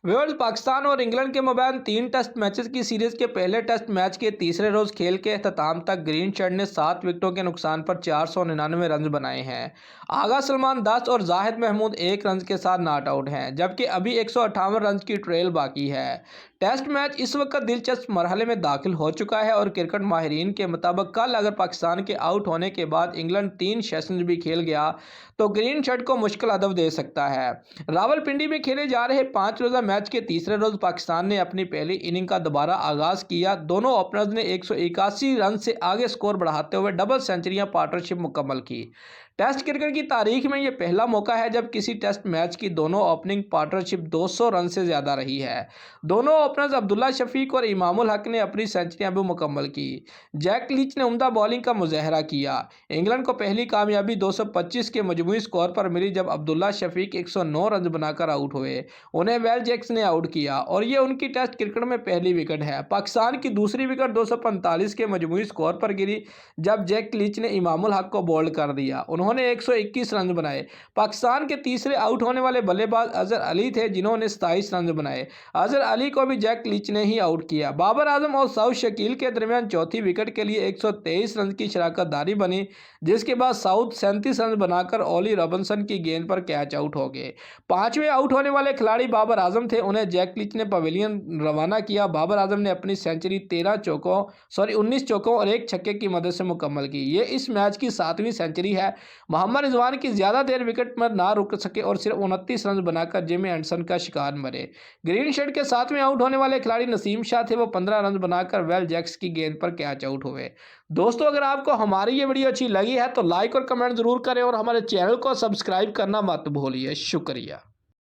Viewers, Pakistan और England के मबैन 3 test matches की सीरीज के पहले टेस्ट मैच के तीसरे रोज खेल के अख्ताम तक ग्रीन शर्ट ने 7 विकेटों के नुकसान पर 499 रन बनाए हैं। आगा सलमान 10 और जाहिद महमूद 1 रन के साथ नॉट आउट हैं, जबकि अभी 158 रन की ट्रेल बाकी है। टेस्ट मैच इस वक्त दिलचस्प मरहले में दाखिल हो चुका है और क्रिकेट माहिरीन के मुताबिक कल अगर पाकिस्तान के आउट होने के बाद इंग्लैंड 3 सेशंस भी खेल गया तो ग्रीन शर्ट को मुश्किल अदब दे सकता है। रावलपिंडी में खेले जा रहे 5 रोज़ा मैच के तीसरे रोज पाकिस्तान ने अपनी पहली इनिंग का दोबारा आगाज किया। दोनों ओपनर्स ने 181 रन से आगे स्कोर बढ़ाते हुए डबल सेंचुरियां पार्टनरशिप मुकम्मल की। टेस्ट क्रिकेट की तारीख में यह पहला मौका है जब किसी टेस्ट मैच की दोनों ओपनिंग पार्टनरशिप 200 रन से ज़्यादा रही है। दोनों ओपनर्स अब्दुल्ला शफीक और इमामुल हक ने अपनी सेंचुरियां भी मुकम्मल की। जैक लीच ने उम्दा बॉलिंग का मुजाहरा किया। इंग्लैंड को पहली कामयाबी 225 के मजमूई स्कोर पर मिली जब अब्दुल्ला शफीक 109 रन बनाकर आउट हुए। उन्हें वेल जैक्स ने आउट किया और ये उनकी टेस्ट क्रिकेट में पहली विकेट है। पाकिस्तान की दूसरी विकेट 245 के मजमूई स्कोर पर गिरी जब जैक लीच ने इमामुल हक को बोल्ड कर दिया। उन्होंने 121 रन बनाए। पाकिस्तान के तीसरे आउट होने वाले बल्लेबाज अजहर अली थे जिन्होंने 27 रन बनाए। अजहर अली को भी जैक लीच ने ही आउट किया। बाबर आजम और साउथ शकील के दरमियान चौथी विकेट के लिए 123 रन की शराकतदारी बनी, जिसके बाद साउथ 37 रन बनाकर ओली रॉबिन्सन की गेंद पर कैच आउट हो गए। 5वें आउट होने वाले खिलाड़ी बाबर आजम थे। उन्हें जैक लीच ने पवेलियन रवाना किया। बाबर आजम ने अपनी सेंचुरी 19 चौकों और 1 छक्के की मदद से मुकम्मल की। ये इस मैच की 7वीं सेंचुरी है। मोहम्मद रिजवान की ज़्यादा देर विकेट पर ना रुक सके और सिर्फ 29 रन बनाकर जिमी एंडरसन का शिकार मरे। ग्रीन शर्ट के 7वें आउट होने वाले खिलाड़ी नसीम शाह थे। वो 15 रन बनाकर वेल जैक्स की गेंद पर कैच आउट हुए। दोस्तों, अगर आपको हमारी ये वीडियो अच्छी लगी है तो लाइक और कमेंट ज़रूर करें और हमारे चैनल को सब्सक्राइब करना मत भूलिए। शुक्रिया।